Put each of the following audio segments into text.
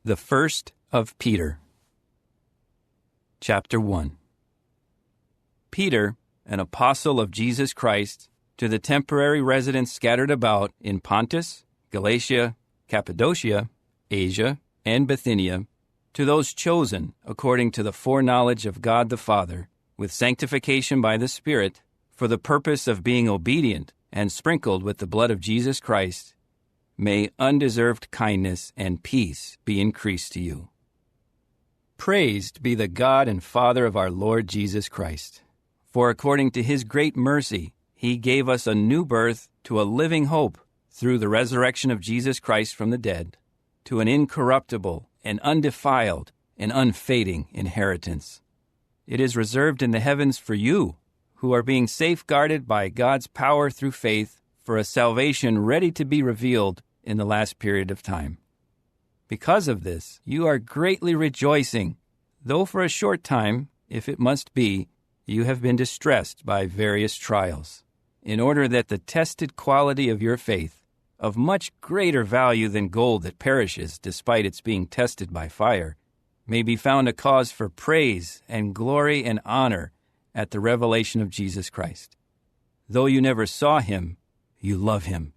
The First of Peter. Chapter 1. Peter, an apostle of Jesus Christ, to the temporary residents scattered about in Pontus, Galatia, Cappadocia, Asia, and Bithynia, to those chosen according to the foreknowledge of God the Father, with sanctification by the Spirit, for the purpose of being obedient and sprinkled with the blood of Jesus Christ, may undeserved kindness and peace be increased to you. Praised be the God and Father of our Lord Jesus Christ. For according to his great mercy, he gave us a new birth to a living hope through the resurrection of Jesus Christ from the dead, to an incorruptible and undefiled and unfading inheritance. It is reserved in the heavens for you, who are being safeguarded by God's power through faith for a salvation ready to be revealed in the last period of time. Because of this, you are greatly rejoicing, though for a short time, if it must be, you have been distressed by various trials, in order that the tested quality of your faith, of much greater value than gold that perishes despite its being tested by fire, may be found a cause for praise and glory and honor at the revelation of Jesus Christ. Though you never saw him, you love him.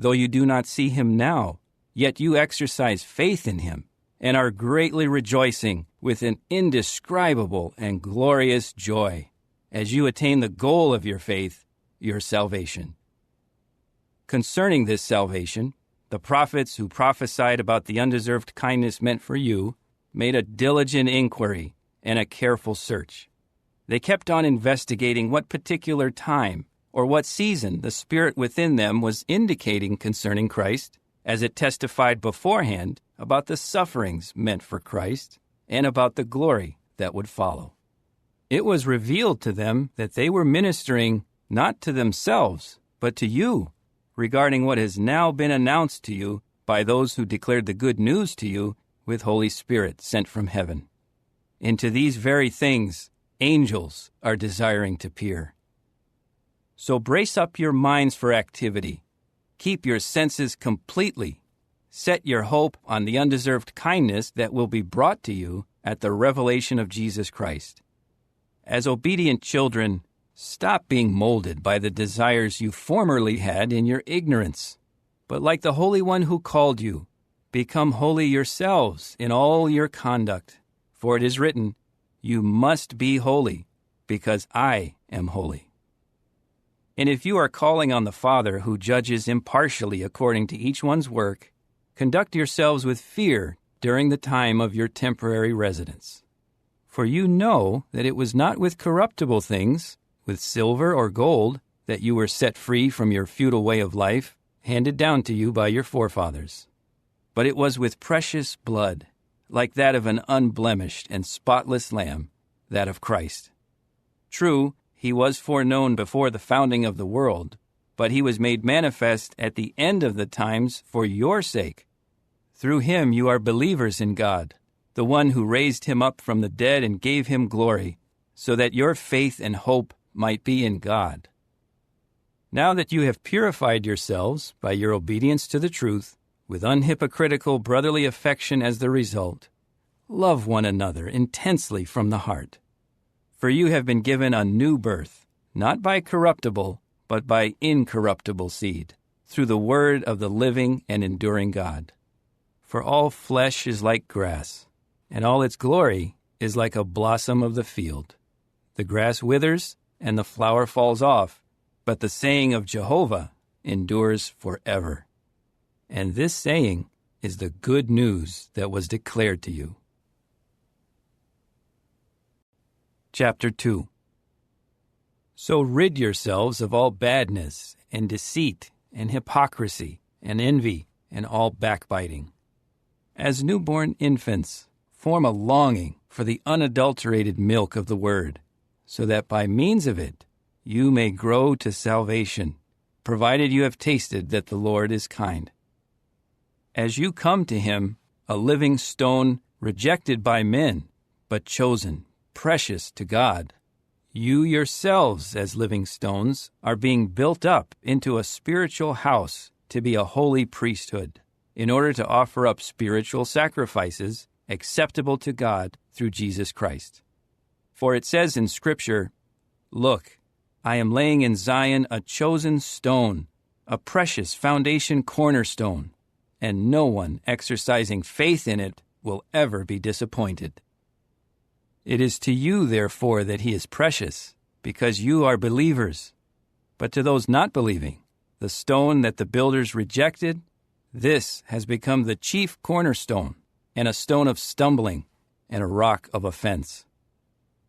Though you do not see him now, yet you exercise faith in him and are greatly rejoicing with an indescribable and glorious joy as you attain the goal of your faith, your salvation. Concerning this salvation, the prophets who prophesied about the undeserved kindness meant for you made a diligent inquiry and a careful search. They kept on investigating what particular time or what season the Spirit within them was indicating concerning Christ, as it testified beforehand about the sufferings meant for Christ and about the glory that would follow. It was revealed to them that they were ministering not to themselves, but to you, regarding what has now been announced to you by those who declared the good news to you with Holy Spirit sent from heaven. Into these very things angels are desiring to peer. So brace up your minds for activity. Keep your senses completely. Set your hope on the undeserved kindness that will be brought to you at the revelation of Jesus Christ. As obedient children, stop being molded by the desires you formerly had in your ignorance, but like the Holy One who called you, become holy yourselves in all your conduct. For it is written, "You must be holy, because I am holy." And if you are calling on the Father who judges impartially according to each one's work, conduct yourselves with fear during the time of your temporary residence. For you know that it was not with corruptible things, with silver or gold, that you were set free from your futile way of life, handed down to you by your forefathers. But it was with precious blood, like that of an unblemished and spotless lamb, that of Christ. True, he was foreknown before the founding of the world, but he was made manifest at the end of the times for your sake. Through him you are believers in God, the one who raised him up from the dead and gave him glory, so that your faith and hope might be in God. Now that you have purified yourselves by your obedience to the truth, with unhypocritical brotherly affection as the result, love one another intensely from the heart. For you have been given a new birth, not by corruptible, but by incorruptible seed, through the word of the living and enduring God. For all flesh is like grass, and all its glory is like a blossom of the field. The grass withers, and the flower falls off, but the saying of Jehovah endures forever. And this saying is the good news that was declared to you. Chapter 2. So rid yourselves of all badness and deceit and hypocrisy and envy and all backbiting. As newborn infants, form a longing for the unadulterated milk of the word, so that by means of it you may grow to salvation, provided you have tasted that the Lord is kind. As you come to him, a living stone rejected by men, but chosen, precious to God, you yourselves as living stones are being built up into a spiritual house to be a holy priesthood, in order to offer up spiritual sacrifices acceptable to God through Jesus Christ. For it says in Scripture, "Look, I am laying in Zion a chosen stone, a precious foundation cornerstone, and no one exercising faith in it will ever be disappointed." It is to you, therefore, that he is precious, because you are believers. But to those not believing, the stone that the builders rejected, this has become the chief cornerstone, and a stone of stumbling, and a rock of offense.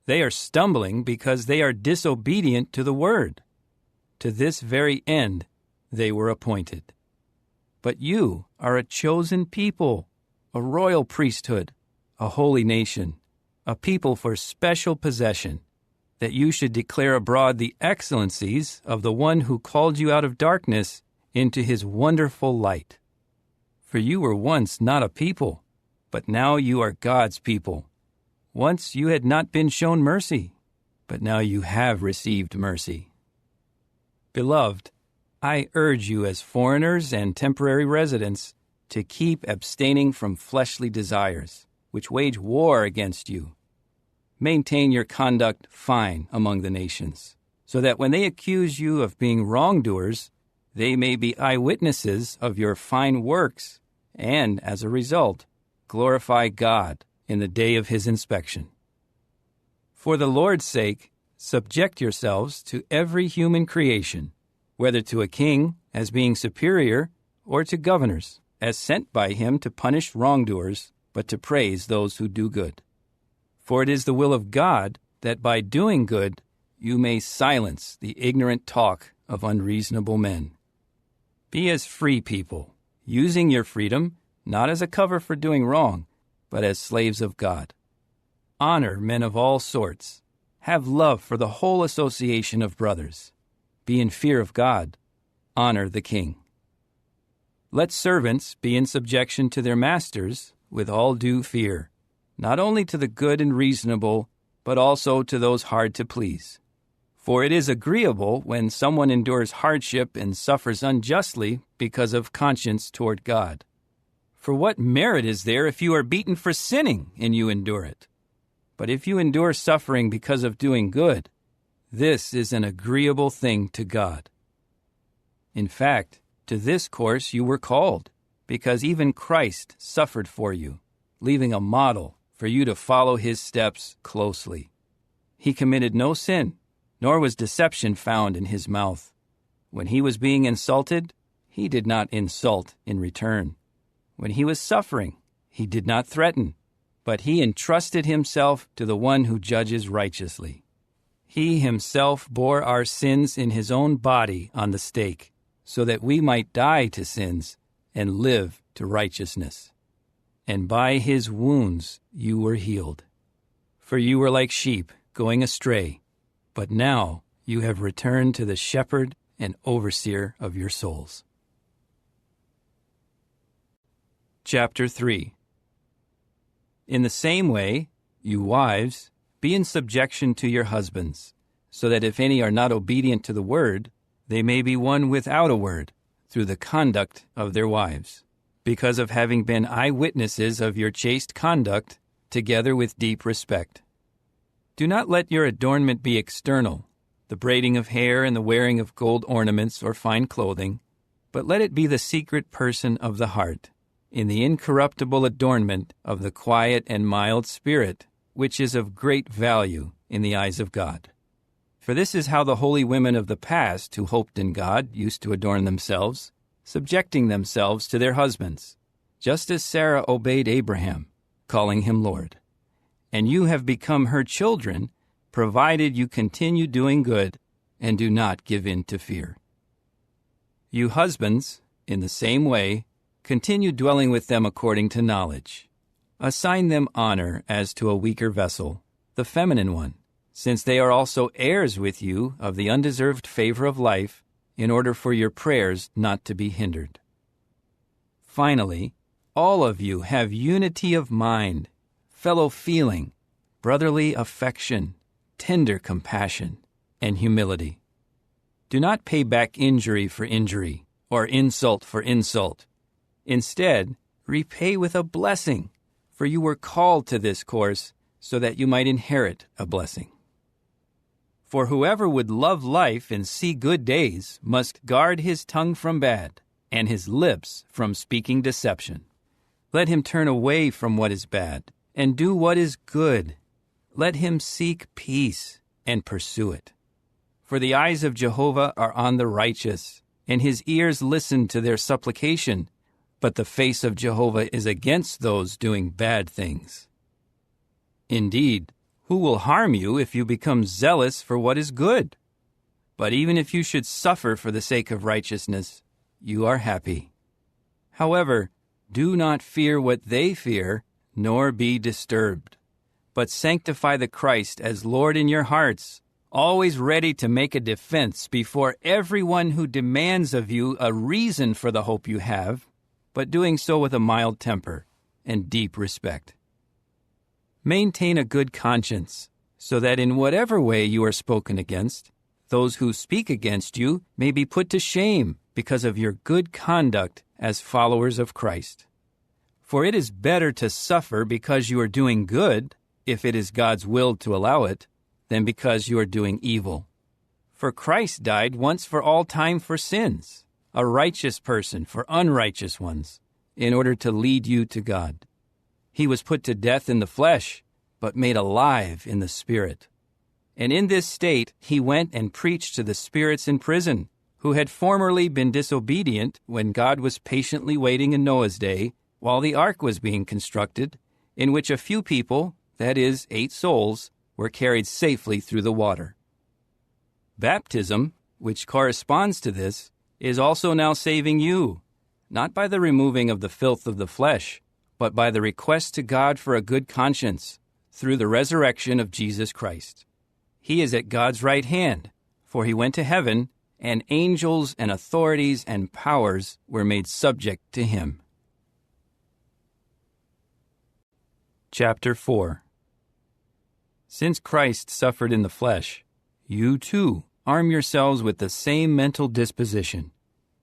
They are stumbling because they are disobedient to the word. To this very end they were appointed. But you are a chosen people, a royal priesthood, a holy nation, a people for special possession, that you should declare abroad the excellencies of the one who called you out of darkness into his wonderful light. For you were once not a people, but now you are God's people. Once you had not been shown mercy, but now you have received mercy. Beloved, I urge you as foreigners and temporary residents to keep abstaining from fleshly desires, which wage war against you. Maintain your conduct fine among the nations, so that when they accuse you of being wrongdoers, they may be eyewitnesses of your fine works, and, as a result, glorify God in the day of his inspection. For the Lord's sake, subject yourselves to every human creation, whether to a king as being superior, or to governors as sent by him to punish wrongdoers, but to praise those who do good. For it is the will of God that by doing good you may silence the ignorant talk of unreasonable men. Be as free people, using your freedom not as a cover for doing wrong, but as slaves of God. Honor men of all sorts. Have love for the whole association of brothers. Be in fear of God. Honor the king. Let servants be in subjection to their masters with all due fear, not only to the good and reasonable, but also to those hard to please. For it is agreeable when someone endures hardship and suffers unjustly because of conscience toward God. For what merit is there if you are beaten for sinning and you endure it? But if you endure suffering because of doing good, this is an agreeable thing to God. In fact, to this course you were called, because even Christ suffered for you, leaving a model for you to follow his steps closely. He committed no sin, nor was deception found in his mouth. When he was being insulted, he did not insult in return. When he was suffering, he did not threaten, but he entrusted himself to the one who judges righteously. He himself bore our sins in his own body on the stake, so that we might die to sins and live to righteousness. And by his wounds you were healed. For you were like sheep going astray, but now you have returned to the shepherd and overseer of your souls. Chapter 3. In the same way, you wives, be in subjection to your husbands, so that if any are not obedient to the word, they may be won without a word through the conduct of their wives, because of having been eyewitnesses of your chaste conduct, together with deep respect. Do not let your adornment be external, the braiding of hair and the wearing of gold ornaments or fine clothing, but let it be the secret person of the heart, in the incorruptible adornment of the quiet and mild spirit, which is of great value in the eyes of God. For this is how the holy women of the past who hoped in God used to adorn themselves, subjecting themselves to their husbands, just as Sarah obeyed Abraham, calling him Lord. And you have become her children, provided you continue doing good and do not give in to fear. You husbands, in the same way, continue dwelling with them according to knowledge. Assign them honor as to a weaker vessel, the feminine one, since they are also heirs with you of the undeserved favor of life, in order for your prayers not to be hindered. Finally, all of you have unity of mind, fellow feeling, brotherly affection, tender compassion, and humility. Do not pay back injury for injury, or insult for insult. Instead, repay with a blessing, for you were called to this course so that you might inherit a blessing. For whoever would love life and see good days must guard his tongue from bad and his lips from speaking deception. Let him turn away from what is bad and do what is good. Let him seek peace and pursue it. For the eyes of Jehovah are on the righteous, and his ears listen to their supplication, but the face of Jehovah is against those doing bad things. Indeed, who will harm you if you become zealous for what is good? But even if you should suffer for the sake of righteousness, you are happy. However, do not fear what they fear, nor be disturbed, but sanctify the Christ as Lord in your hearts, always ready to make a defense before everyone who demands of you a reason for the hope you have, but doing so with a mild temper and deep respect. Maintain a good conscience, so that in whatever way you are spoken against, those who speak against you may be put to shame because of your good conduct as followers of Christ. For it is better to suffer because you are doing good, if it is God's will to allow it, than because you are doing evil. For Christ died once for all time for sins, a righteous person for unrighteous ones, in order to lead you to God. He was put to death in the flesh, but made alive in the Spirit. And in this state he went and preached to the spirits in prison, who had formerly been disobedient when God was patiently waiting in Noah's day, while the ark was being constructed, in which a few people, that is, 8 souls, were carried safely through the water. Baptism, which corresponds to this, is also now saving you, not by the removing of the filth of the flesh, but by the request to God for a good conscience, through the resurrection of Jesus Christ. He is at God's right hand, for he went to heaven, and angels and authorities and powers were made subject to him. Chapter 4. Since Christ suffered in the flesh, you too arm yourselves with the same mental disposition,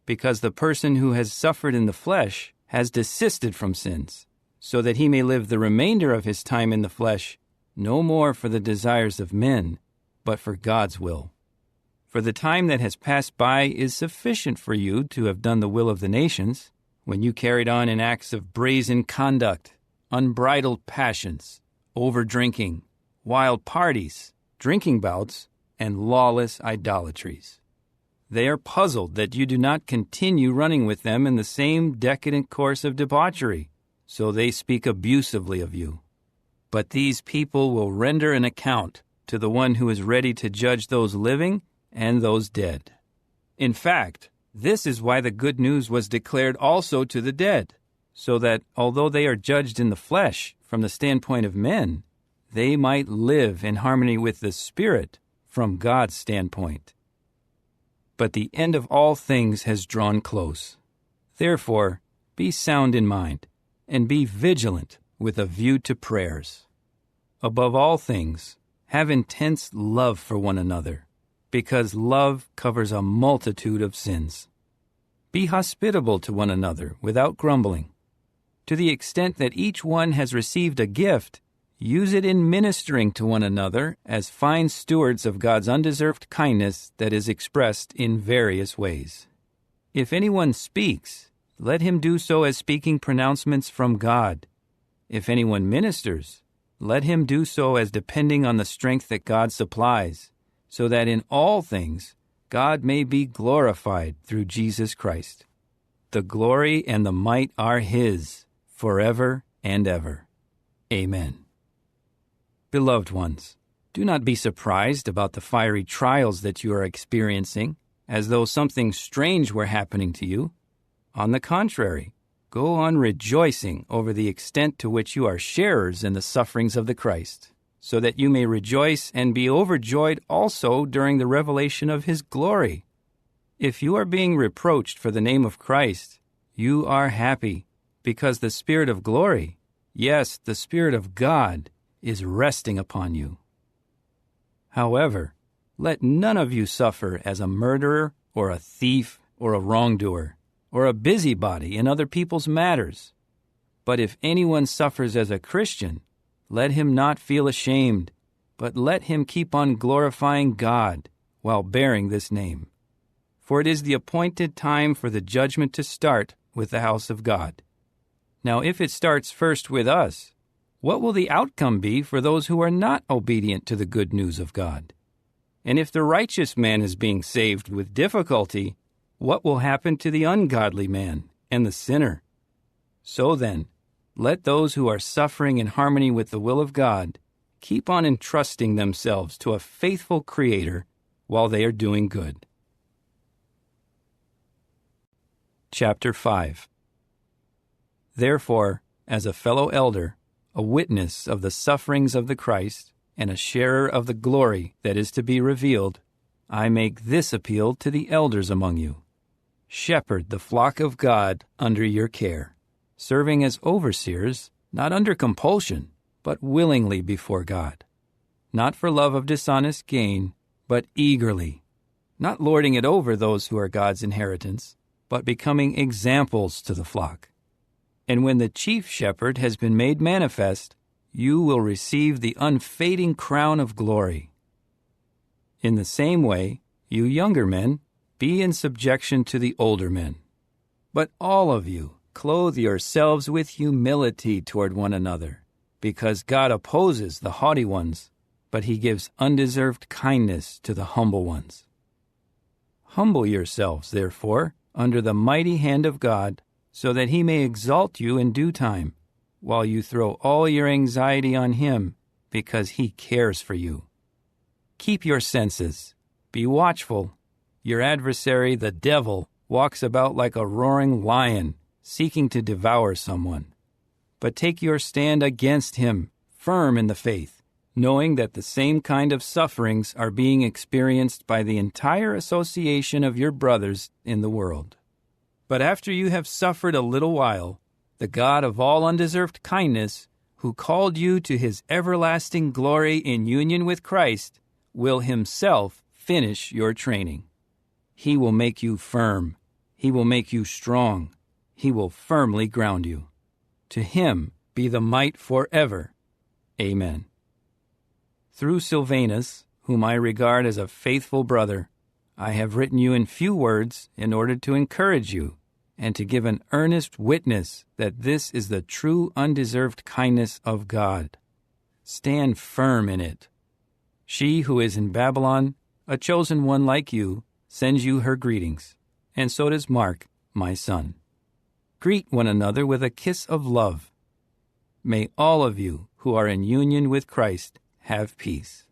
because the person who has suffered in the flesh has desisted from sins, so that he may live the remainder of his time in the flesh, no more for the desires of men, but for God's will. For the time that has passed by is sufficient for you to have done the will of the nations, when you carried on in acts of brazen conduct, unbridled passions, over-drinking, wild parties, drinking bouts, and lawless idolatries. They are puzzled that you do not continue running with them in the same decadent course of debauchery, so they speak abusively of you. But these people will render an account to the one who is ready to judge those living and those dead. In fact, this is why the good news was declared also to the dead, so that although they are judged in the flesh from the standpoint of men, they might live in harmony with the Spirit from God's standpoint. But the end of all things has drawn close. Therefore, be sound in mind, and be vigilant with a view to prayers. Above all things, have intense love for one another, because love covers a multitude of sins. Be hospitable to one another without grumbling. To the extent that each one has received a gift, use it in ministering to one another as fine stewards of God's undeserved kindness that is expressed in various ways. If anyone speaks, let him do so as speaking pronouncements from God. If anyone ministers, let him do so as depending on the strength that God supplies, so that in all things God may be glorified through Jesus Christ. The glory and the might are his, forever and ever. Amen. Beloved ones, do not be surprised about the fiery trials that you are experiencing, as though something strange were happening to you. On the contrary, go on rejoicing over the extent to which you are sharers in the sufferings of the Christ, so that you may rejoice and be overjoyed also during the revelation of his glory. If you are being reproached for the name of Christ, you are happy, because the Spirit of glory, yes, the Spirit of God, is resting upon you. However, let none of you suffer as a murderer or a thief or a wrongdoer, or a busybody in other people's matters. But if anyone suffers as a Christian, let him not feel ashamed, but let him keep on glorifying God while bearing this name. For it is the appointed time for the judgment to start with the house of God. Now if it starts first with us, what will the outcome be for those who are not obedient to the good news of God? And if the righteous man is being saved with difficulty, what will happen to the ungodly man and the sinner? So then, let those who are suffering in harmony with the will of God keep on entrusting themselves to a faithful Creator while they are doing good. Chapter 5. Therefore, as a fellow elder, a witness of the sufferings of the Christ, and a sharer of the glory that is to be revealed, I make this appeal to the elders among you. Shepherd the flock of God under your care, serving as overseers, not under compulsion, but willingly before God, not for love of dishonest gain, but eagerly, not lording it over those who are God's inheritance, but becoming examples to the flock. And when the chief shepherd has been made manifest, you will receive the unfading crown of glory. In the same way, you younger men, be in subjection to the older men. But all of you, clothe yourselves with humility toward one another, because God opposes the haughty ones, but he gives undeserved kindness to the humble ones. Humble yourselves, therefore, under the mighty hand of God, so that he may exalt you in due time, while you throw all your anxiety on him, because he cares for you. Keep your senses. Be watchful. Your adversary, the devil, walks about like a roaring lion, seeking to devour someone. But take your stand against him, firm in the faith, knowing that the same kind of sufferings are being experienced by the entire association of your brothers in the world. But after you have suffered a little while, the God of all undeserved kindness, who called you to his everlasting glory in union with Christ, will himself finish your training. He will make you firm. He will make you strong. He will firmly ground you. To him be the might forever. Amen. Through Silvanus, whom I regard as a faithful brother, I have written you in few words in order to encourage you and to give an earnest witness that this is the true undeserved kindness of God. Stand firm in it. She who is in Babylon, a chosen one like you, sends you her greetings, and so does Mark, my son. Greet one another with a kiss of love. May all of you who are in union with Christ have peace.